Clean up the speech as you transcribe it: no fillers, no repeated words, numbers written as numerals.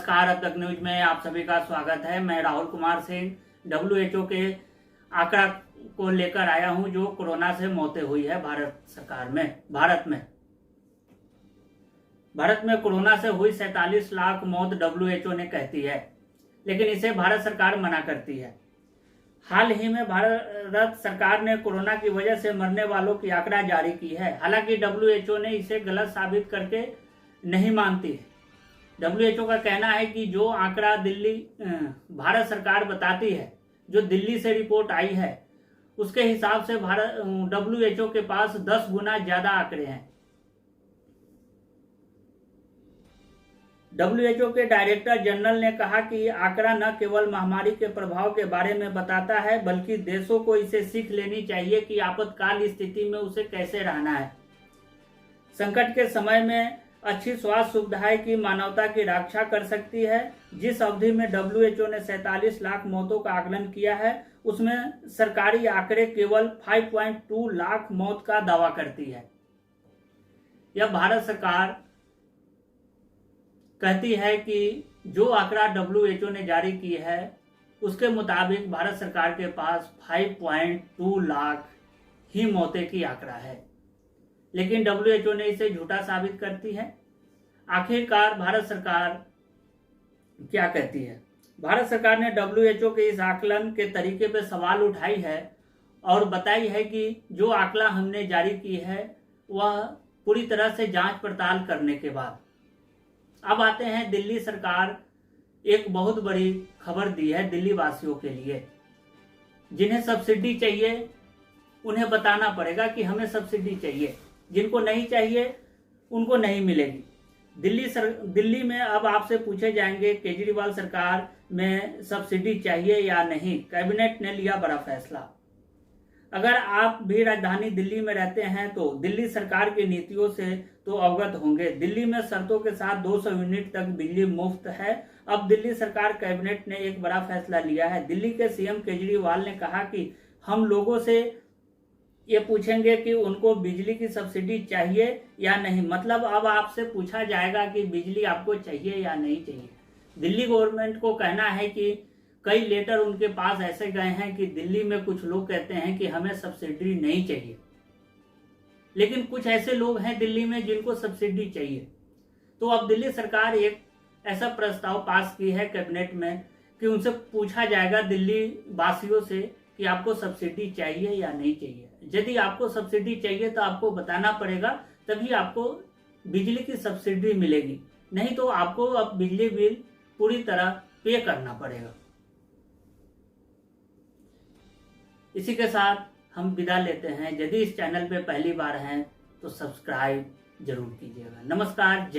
नमस्कार। अब तक न्यूज में आप सभी का स्वागत है। मैं राहुल कुमार सिंह WHO के आंकड़ा को लेकर आया हूं जो कोरोना से मौतें हुई है भारत में कोरोना से हुई 47 लाख मौत WHO ने कहती है, लेकिन इसे भारत सरकार मना करती है। हाल ही में भारत सरकार ने कोरोना की वजह से मरने वालों की आंकड़ा जारी की है। हालांकि WHO ने इसे गलत साबित करके नहीं मानती है। WHO का कहना है कि जो आंकड़ा भारत सरकार बताती है, जो दिल्ली से रिपोर्ट आई है, उसके हिसाब से WHO के पास 10 गुना ज्यादा आंकड़े हैं। WHO के डायरेक्टर जनरल ने कहा कि आंकड़ा न केवल महामारी के प्रभाव के बारे में बताता है, बल्कि देशों को इसे सीख लेनी चाहिए कि आपातकाल स्थिति में उसे कैसे रहना है। संकट के समय में अच्छी स्वास्थ्य सुविधाएं की मानवता की रक्षा कर सकती है। जिस अवधि में WHO ने 47 लाख मौतों का आकलन किया है, उसमें सरकारी आंकड़े केवल 5.2 लाख मौत का दावा करती है। यह भारत सरकार कहती है कि जो आंकड़ा WHO ने जारी की है, उसके मुताबिक भारत सरकार के पास 5.2 लाख ही मौतें की आंकड़ा है, लेकिन WHO ने इसे झूठा साबित करती है। आखिरकार भारत सरकार क्या कहती है? भारत सरकार ने WHO के इस आकलन के तरीके पर सवाल उठाई है और बताई है कि जो आंकड़ा हमने जारी की है वह पूरी तरह से जांच पड़ताल करने के बाद। अब आते हैं, दिल्ली सरकार एक बहुत बड़ी खबर दी है दिल्ली वासियों के लिए। जिन्हें सब्सिडी चाहिए उन्हें बताना पड़ेगा कि हमें सब्सिडी चाहिए, जिनको नहीं चाहिए उनको नहीं मिलेगी। दिल्ली में अब आपसे पूछे जाएंगे केजरीवाल सरकार में सब्सिडी चाहिए या नहीं। कैबिनेट ने लिया बड़ा फैसला। अगर आप भी राजधानी दिल्ली में रहते हैं तो दिल्ली सरकार की नीतियों से तो अवगत होंगे। दिल्ली में शर्तों के साथ 200 यूनिट तक बिजली मुफ्त है। अब दिल्ली सरकार कैबिनेट ने एक बड़ा फैसला लिया है। दिल्ली के CM केजरीवाल ने कहा कि हम लोगों से ये पूछेंगे कि उनको बिजली की सब्सिडी चाहिए या नहीं। मतलब अब आपसे पूछा जाएगा कि बिजली आपको चाहिए या नहीं चाहिए। दिल्ली गवर्नमेंट को कहना है कि कई लेटर उनके पास ऐसे गए हैं कि दिल्ली में कुछ लोग कहते हैं कि हमें सब्सिडी नहीं चाहिए, लेकिन कुछ ऐसे लोग हैं दिल्ली में जिनको सब्सिडी चाहिए। तो अब दिल्ली सरकार एक ऐसा प्रस्ताव पास की है कैबिनेट में कि उनसे पूछा जाएगा दिल्ली वासियों से कि आपको सब्सिडी चाहिए या नहीं चाहिए। यदि आपको सब्सिडी चाहिए तो आपको बताना पड़ेगा, तभी आपको बिजली की सब्सिडी मिलेगी, नहीं तो आपको अब बिजली बिल पूरी तरह पे करना पड़ेगा। इसी के साथ हम विदा लेते हैं। यदि इस चैनल पे पहली बार हैं तो सब्सक्राइब जरूर कीजिएगा। नमस्कार।